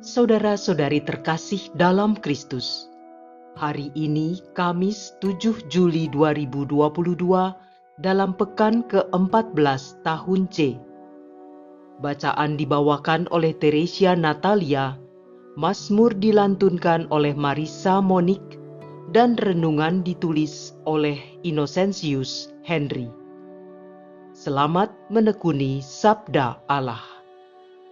Saudara-saudari terkasih dalam Kristus, hari ini Kamis 7 Juli 2022 dalam pekan ke-14 tahun C. Bacaan dibawakan oleh Teresia Natalia, Mazmur dilantunkan oleh Marisa Monik, dan renungan ditulis oleh Innocentius Henry. Selamat menekuni Sabda Allah.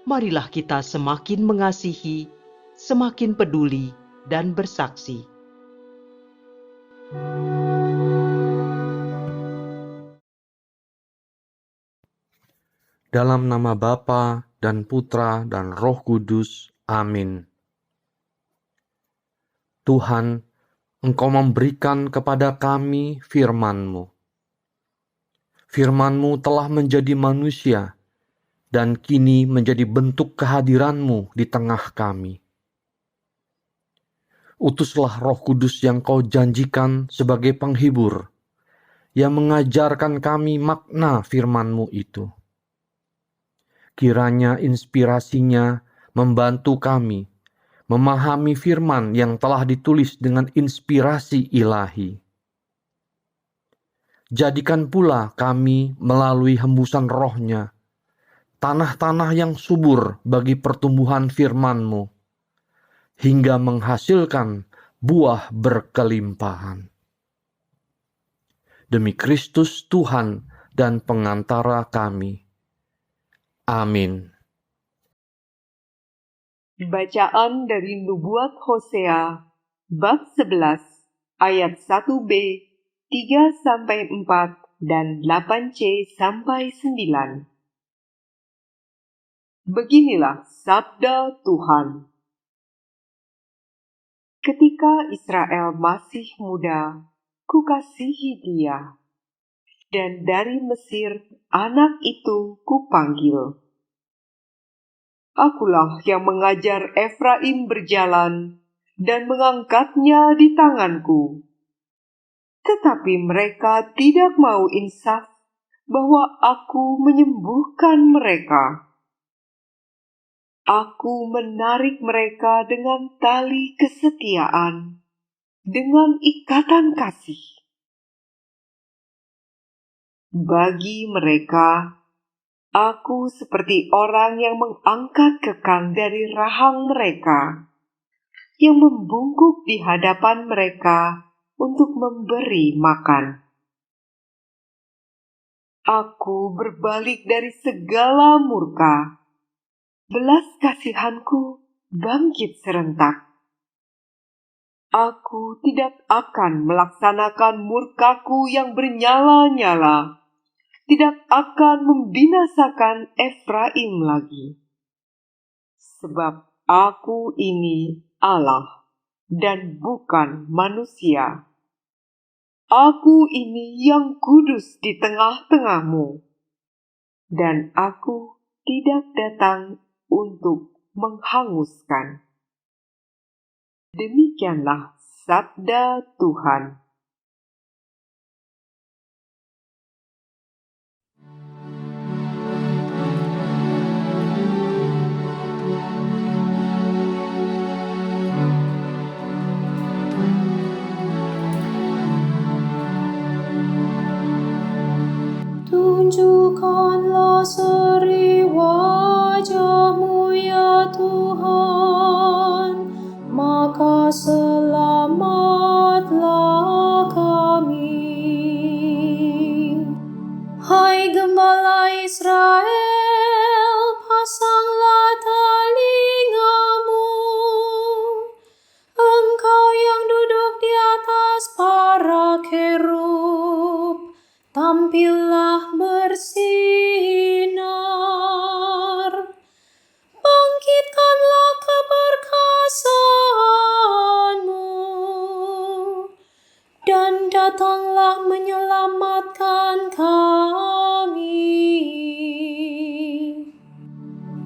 Marilah kita semakin mengasihi, semakin peduli, dan bersaksi. Dalam nama Bapa dan Putra dan Roh Kudus. Amin. Tuhan, Engkau memberikan kepada kami firman-Mu. Firman-Mu telah menjadi manusia dan kini menjadi bentuk kehadiran-Mu di tengah kami. Utuslah Roh Kudus yang Kau janjikan sebagai penghibur, yang mengajarkan kami makna firman-Mu itu. Kiranya inspirasinya membantu kami memahami firman yang telah ditulis dengan inspirasi ilahi. Jadikan pula kami melalui hembusan roh-Nya, tanah-tanah yang subur bagi pertumbuhan firman-Mu, hingga menghasilkan buah berkelimpahan. Demi Kristus Tuhan dan pengantara kami. Amin. Bacaan dari Nubuat Hosea, bab 11, ayat 1b, 3-4, dan 8c sampai 9. Beginilah sabda Tuhan. Ketika Israel masih muda, kukasihi dia, dan dari Mesir anak itu kupanggil. Akulah yang mengajar Efraim berjalan dan mengangkatnya di tanganku. Tetapi mereka tidak mau insaf bahwa aku menyembuhkan mereka. Aku menarik mereka dengan tali kesetiaan, dengan ikatan kasih. Bagi mereka, aku seperti orang yang mengangkat kekang dari rahang mereka, yang membungkuk di hadapan mereka untuk memberi makan. Aku berbalik dari segala murka, belas kasihanku bangkit serentak. Aku tidak akan melaksanakan murkaku yang bernyala-nyala, tidak akan membinasakan Efraim lagi. Sebab aku ini Allah dan bukan manusia. Aku ini yang kudus di tengah-tengahmu, dan aku tidak datang untuk menghanguskan. Demikianlah sabda Tuhan. Tunjukkanlah seri wajah-Mu ya Tuhan, maka selamatlah kami. Hai Gembala Israel, pasanglah telinga-Mu. Engkau yang duduk di atas para kerub, tampillah bersinar. Bangkitkanlah keperkasaan-Mu, dan datanglah menyelamatkan kami.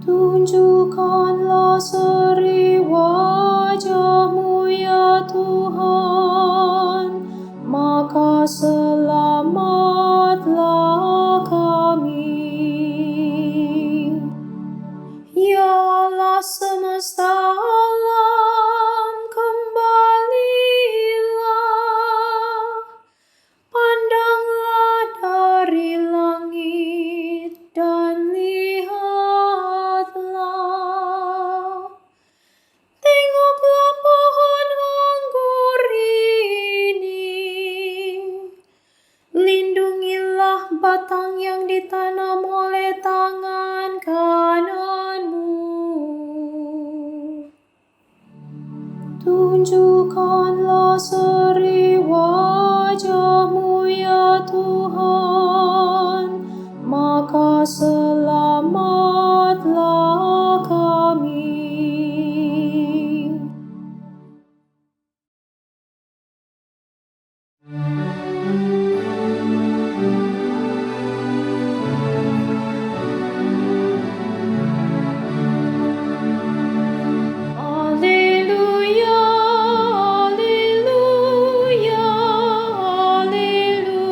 Tunjukkanlah seri wajah-Mu ya Tuhan, maka selamatlah kami. Ya Allah semesta batang yang ditanam oleh tangan kananmu. Tunjukkanlah seri wajah-Mu ya Tuhan, maka selamatlah kami. Haleluya, haleluya, haleluya.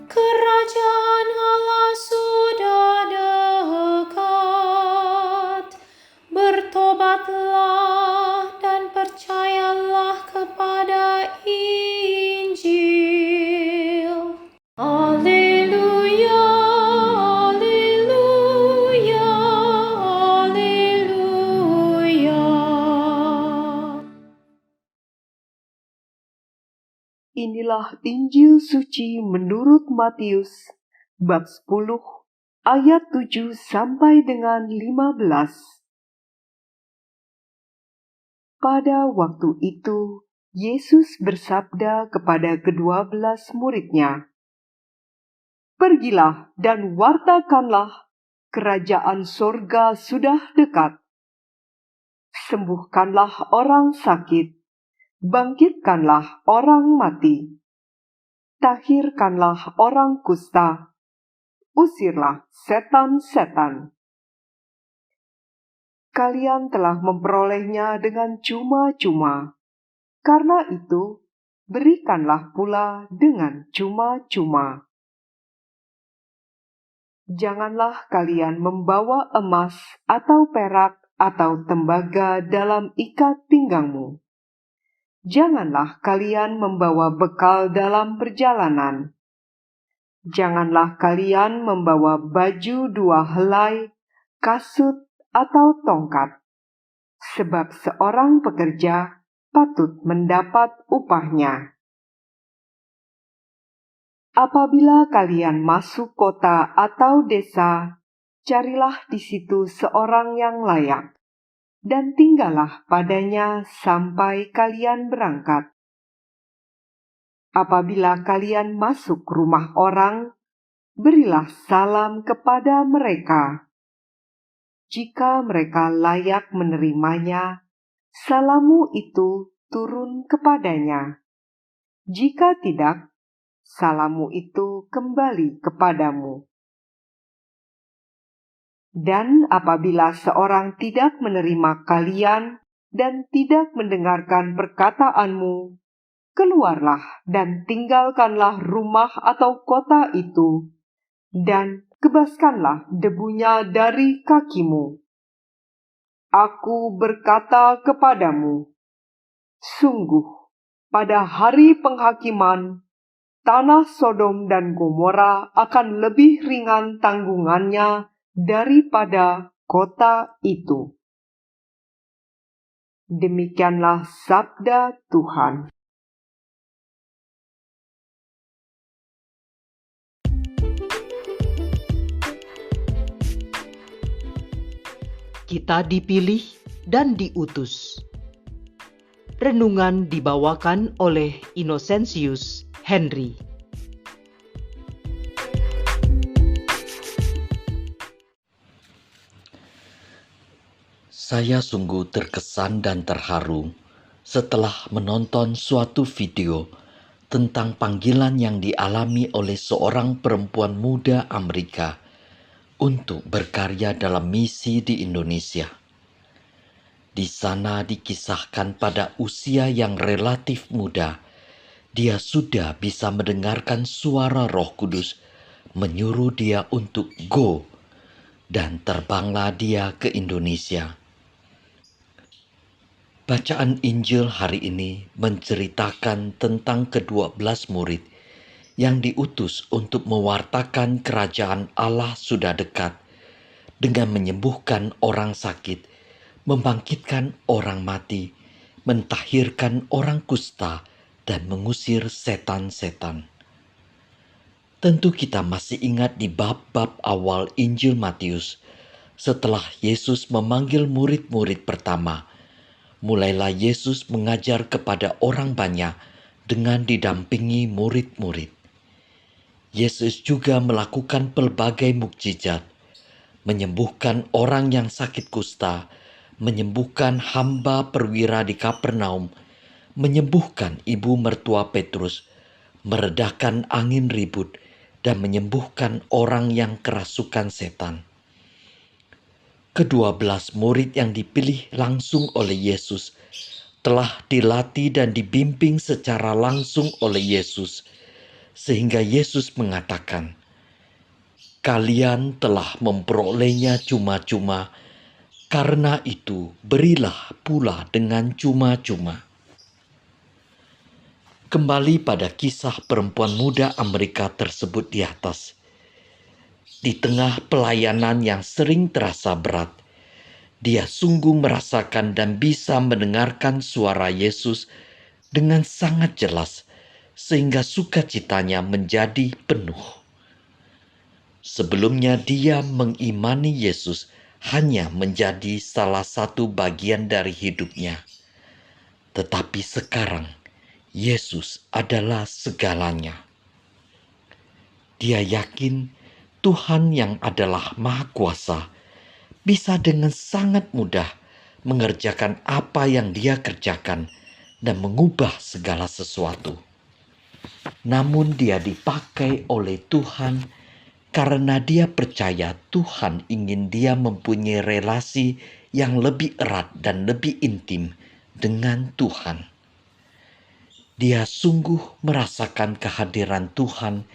Kerajaan Allah sudah dekat. Bertobatlah dan percayalah kepada Injil. Haleluya, haleluya, haleluya. Inilah Injil suci menurut Matius, bab 10, ayat 7 sampai dengan 15. Pada waktu itu, Yesus bersabda kepada ke-12 murid-Nya, "Pergilah dan wartakanlah, kerajaan sorga sudah dekat. Sembuhkanlah orang sakit, bangkitkanlah orang mati, tahirkanlah orang kusta, usirlah setan-setan. Kalian telah memperolehnya dengan cuma-cuma. Karena itu, berikanlah pula dengan cuma-cuma. Janganlah kalian membawa emas atau perak atau tembaga dalam ikat pinggangmu. Janganlah kalian membawa bekal dalam perjalanan. Janganlah kalian membawa baju 2 helai, kasut, atau tongkat, sebab seorang pekerja patut mendapat upahnya. Apabila kalian masuk kota atau desa, carilah di situ seorang yang layak, dan tinggallah padanya sampai kalian berangkat. Apabila kalian masuk rumah orang, berilah salam kepada mereka. Jika mereka layak menerimanya, salammu itu turun kepadanya. Jika tidak, salammu itu kembali kepadamu. Dan apabila seorang tidak menerima kalian dan tidak mendengarkan perkataanmu, keluarlah dan tinggalkanlah rumah atau kota itu, dan kebaskanlah debunya dari kakimu. Aku berkata kepadamu, sungguh, pada hari penghakiman, tanah Sodom dan Gomora akan lebih ringan tanggungannya daripada kota itu. Demikianlah sabda Tuhan. Kita dipilih dan diutus. Renungan dibawakan oleh Innocentius Henry. Saya sungguh terkesan dan terharu setelah menonton suatu video tentang panggilan yang dialami oleh seorang perempuan muda Amerika untuk berkarya dalam misi di Indonesia. Di sana dikisahkan pada usia yang relatif muda, dia sudah bisa mendengarkan suara Roh Kudus menyuruh dia untuk go, dan terbanglah dia ke Indonesia. Bacaan Injil hari ini menceritakan tentang ke-12 murid yang diutus untuk mewartakan kerajaan Allah sudah dekat dengan menyembuhkan orang sakit, membangkitkan orang mati, mentahirkan orang kusta, dan mengusir setan-setan. Tentu kita masih ingat di bab-bab awal Injil Matius, setelah Yesus memanggil murid-murid pertama, mulailah Yesus mengajar kepada orang banyak dengan didampingi murid-murid. Yesus juga melakukan pelbagai mukjizat, menyembuhkan orang yang sakit kusta, menyembuhkan hamba perwira di Kapernaum, menyembuhkan ibu mertua Petrus, meredakan angin ribut, dan menyembuhkan orang yang kerasukan setan. Ke-12 murid yang dipilih langsung oleh Yesus telah dilatih dan dibimbing secara langsung oleh Yesus, sehingga Yesus mengatakan, "Kalian telah memperolehnya cuma-cuma, karena itu berilah pula dengan cuma-cuma." Kembali pada kisah perempuan muda Amerika tersebut di atas. Di tengah pelayanan yang sering terasa berat, dia sungguh merasakan dan bisa mendengarkan suara Yesus dengan sangat jelas, sehingga sukacitanya menjadi penuh. Sebelumnya dia mengimani Yesus hanya menjadi salah satu bagian dari hidupnya. Tetapi sekarang, Yesus adalah segalanya. Dia yakin Tuhan yang adalah Maha Kuasa bisa dengan sangat mudah mengerjakan apa yang dia kerjakan dan mengubah segala sesuatu. Namun dia dipakai oleh Tuhan karena dia percaya Tuhan ingin dia mempunyai relasi yang lebih erat dan lebih intim dengan Tuhan. Dia sungguh merasakan kehadiran Tuhan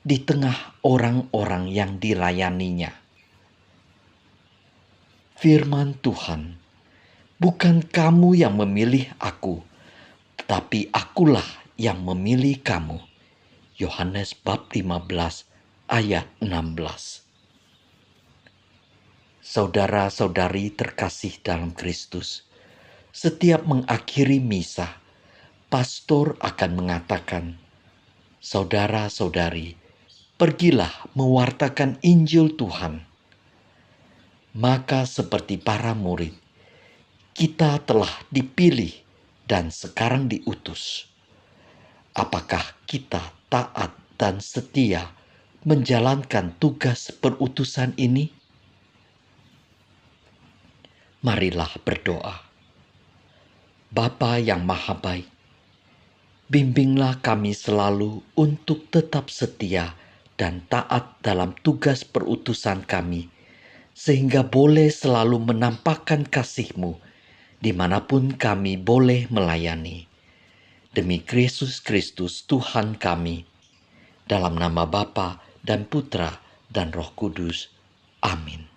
di tengah orang-orang yang dilayaninya. Firman Tuhan, "Bukan kamu yang memilih aku, tetapi akulah yang memilih kamu." Yohanes bab 15 ayat 16. Saudara-saudari terkasih dalam Kristus, setiap mengakhiri misa, pastor akan mengatakan, "Saudara-saudari, pergilah mewartakan Injil Tuhan." Maka seperti para murid, kita telah dipilih dan sekarang diutus. Apakah kita taat dan setia menjalankan tugas perutusan ini? Marilah berdoa. Bapa yang Maha Baik, bimbinglah kami selalu untuk tetap setia dan taat dalam tugas perutusan kami, sehingga boleh selalu menampakkan kasih-Mu dimanapun kami boleh melayani. Demi Yesus Kristus Tuhan kami, dalam nama Bapa dan Putra dan Roh Kudus. Amin.